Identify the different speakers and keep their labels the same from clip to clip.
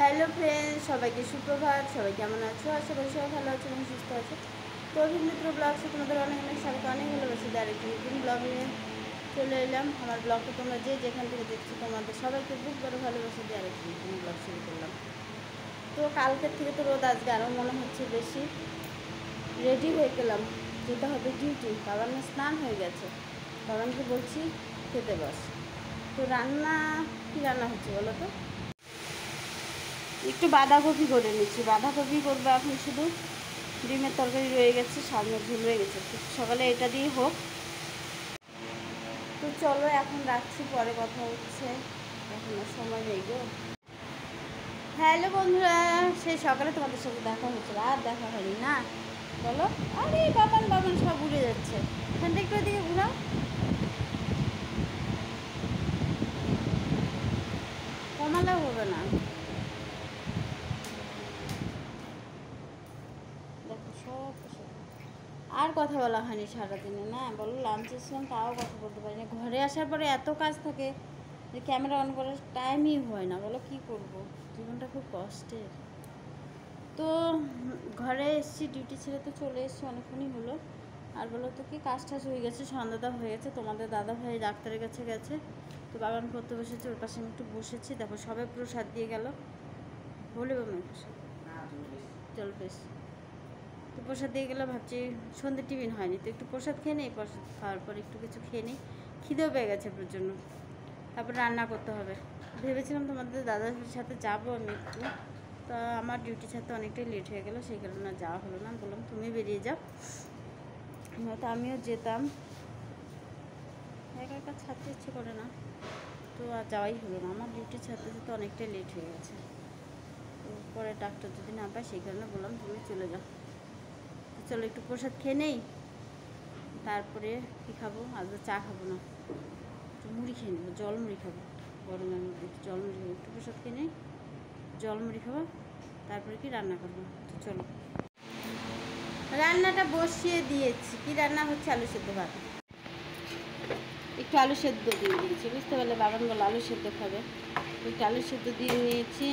Speaker 1: Hello friends, সবাইকে সুপ্রভাত। সবাই কেমন আছো? আশা করি সবাই ভালো আছো এবং সুস্থ আছো। তো অভিমিত্র ব্লগসে তোমাদের অনেক অনেক স্বাগত, অনেক ভালোবাসি। আরেকটি নতুন ব্লগ নিয়ে চলে এলাম। আমার ব্লগটা তোমরা যেখান থেকে দেখছো তোমাদের সবাইকে বুক বড় ভালোবাসি দিয়ে আরেকটি নতুন ব্লগ শুরু করলাম। তো কালকের থেকে তো রোদ, আজকে আরও মনে হচ্ছে বেশি। রেডি হয়ে গেলাম, যেতে হবে ডিউটি। বাবার না স্নান হয়ে গেছে, বাবানকে বলছি খেতে বস। তো কী রান্না হচ্ছে বলো তো? একটু বাঁধাকপি করে নিচ্ছি, বাঁধাকপি করবো এখন। শুধু ডিমের তরকারি রয়ে গেছে, সামনের ঝোল রয়ে গেছে, সকালে এটা দিয়ে হোক। তো চলো এখন রাখছি, পরে কথা হচ্ছে, এখন সময় নেই গো। হ্যালো বন্ধুরা, সেই সকালে তোমাদের সাথে দেখা হচ্ছে, আর দেখা হয়নি না বলো? আরে বাবান বাবান সব উড়ে যাচ্ছে, এখান থেকে একটু ওদিকে ঘুরাও। কমালেও হবে না, দেখো সব আর কথা বলা হয়নি সারাদিনে না, বলো লাঞ্চে ছিলাম তাও কথা বলতে পারি না। ঘরে আসার পরে এত কাজ থাকে যে ক্যামেরা অন করার টাইমই হয় না, বলো কী করবো, জীবনটা খুব কষ্টের। তো ঘরে এসেছি, ডিউটি ছেড়ে তো চলে এসেছি, অনেকক্ষণই হলো। আর বলো তো কি, কাজ টাজ হয়ে গেছে, সন্ধ্যাটা হয়ে গেছে। তোমাদের দাদা ভাই ডাক্তারের কাছে গেছে, তো বাবান পড়তে বসেছে, ওর পাশে আমি একটু বসেছি। দেখো সবাই প্রসাদ দিয়ে গেল, বলে বাবা প্রসাদ চল বেশ। তো প্রসাদ দিয়ে গেলে ভাবছি সন্ধ্যে টিফিন হয়নি, তো একটু প্রসাদ খেয়ে নিই, প্রসাদ খাওয়ার পর একটু কিছু খেয়ে নিই, খিদেও পেয়ে গেছে প্রচণ্ড। তারপর রান্না করতে হবে। ভেবেছিলাম তোমাদের দাদার সাথে যাবো আমি একটু, তা আমার ডিউটি ছাড়তে অনেকটাই লেট হয়ে গেলো, সেই কারণে যাওয়া হলো না। বললাম তুমি বেরিয়ে যাও, হয়তো আমিও যেতাম, একা একা ছাড়তে ইচ্ছে করে না, তো আর যাওয়াই হলো না। আমার ডিউটি ছাড়তে ছাড়তে অনেকটাই লেট হয়ে গেছে, তো পরে ডাক্তার যদি না পায়, সেই কারণে বললাম তুমি চলে যাও। চলো একটু প্রসাদ খেয়ে নেই, তারপরে কী খাবো, আজকে চা খাবো না, একটু মুড়ি খেয়ে নেবো, জল মুড়ি খাবো গরমের মধ্যে, একটু জল মুড়ি খাবো, একটু প্রসাদ খেয়ে নেই, জল মুড়ি খাবো, তারপরে কি রান্না করবো। তো চলো, রান্নাটা বসিয়ে দিয়েছি। কি রান্না হচ্ছে? আলু সেদ্ধ ভাত, একটু আলু সেদ্ধ দিয়ে দিয়েছি, বুঝতে পারলে? বাবান বলে আলু সেদ্ধ খাবে, একটু আলু সেদ্ধ দিয়ে নিয়েছি।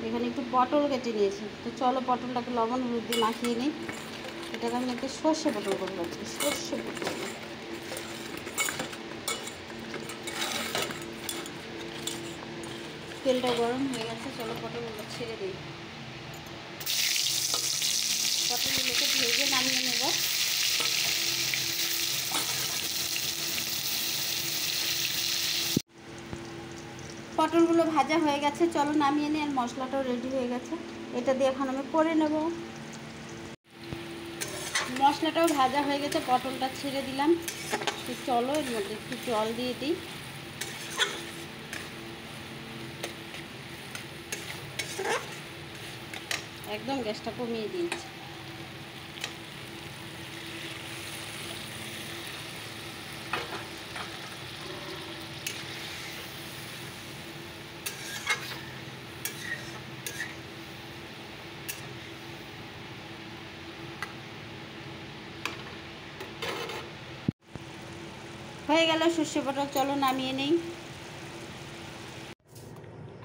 Speaker 1: এখানে একটু পটল কেটে নিয়েছি, তো চলো পটলটাকে লবণ হলুদ দিয়ে মাখিয়ে নিই। এটাকে আমি একটা সর্ষে পটল করবো আজকে, সর্ষে পটল। তেলটা গরম হয়ে গেছে, চলো পটলগুলো ছেড়ে দিই। পটলগুলোকে ভেজে নামিয়ে নেব। পটলগুলো ভাজা হয়ে গেছে, চলো নামিয়ে নিই। আর মশলাটাও রেডি হয়ে গেছে, এটা দিয়ে এখন আমি করে নেব। মশলাটাও ভাজা হয়ে গেছে, পটলটা ছেড়ে দিলাম। তো চলো এর মধ্যে একটু জল দিয়ে দিই। একদম গ্যাসটা কমিয়ে দিয়েছি। হয়ে গেল সর্ষে পটল, চলো নামিয়ে নেই।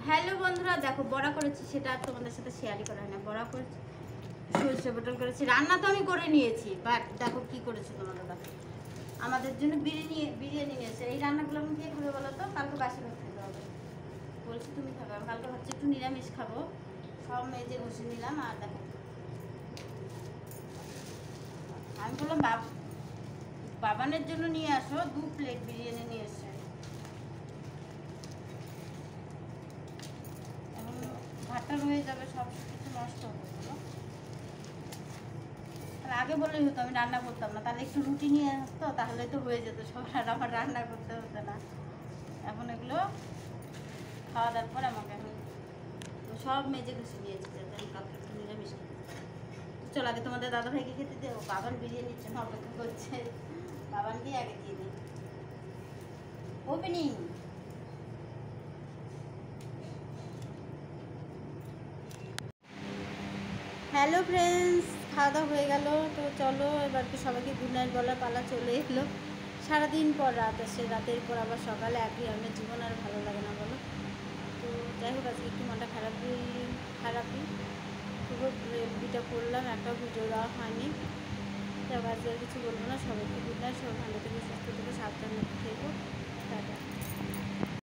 Speaker 1: হ্যালো বন্ধুরা, দেখো বড়া করেছি, সেটা আর তোমাদের সাথে শেয়ারই করা হয় না। বড়া করেছি, সর্ষে পটল করেছি, রান্না তো আমি করে নিয়েছি, বাট দেখো কি করেছে তোমার দাদা, আমাদের জন্য বিরিয়ানি নিয়েছে। এই রান্নাগুলো আমি কে খাবে বলো তো? কালকে বাসি ভাত খেতে হবে বলছি, তুমি খাবে। আমি কালকে ভাবছি একটু নিরামিষ খাবো, সব মেজে বসে নিলাম। আর দেখো আমি বললাম বাবানের জন্য নিয়ে আসো, 2 প্লেট বিরিয়ানি নিয়ে এসছে। এখন ভাতটা রয়ে যাবে, সব কিছু নষ্ট হবে বলো। তাহলে আগে বললেই হতো, আমি রান্না করতাম না, তাহলে একটু রুটি নিয়ে আসতো, তাহলে তো হয়ে যেত সব, আর আমার রান্না করতে হতো না। এখন এগুলো খাওয়া দাওয়ার পর আমাকে এখন সব মেজে ঘুষে দিয়েছি, যাতে আমি কালকে একটু নিরামিষ খেতে। চল আগে তোমাদের দাদা ভাইকে খেতে দেবো, বাবান বিরিয়ানির জন্য অপেক্ষা করছে, বাবানকেই আগে দিয়ে দিই। ওপেনিং। হ্যালো ফ্রেন্ডস, খাওয়া দাওয়া হয়ে গেল, তো চলো এবার কি সবাইকে গুড নাইট বলার পালা চলে এলো। সারাদিন পর রাত আসে, রাতের পর আবার সকালে একই, আমার জীবন আর ভালো লাগে না বলো। তো যাই হোক, আজকে একটু মনটা খারাপই কি। পুরো এলবিটা করলাম, একটা ভিডিও দেওয়া হয়নি। তো আজকে আর কিছু বলবো না, সবাইকে গুড নাইট, সবাই ভালো থেকে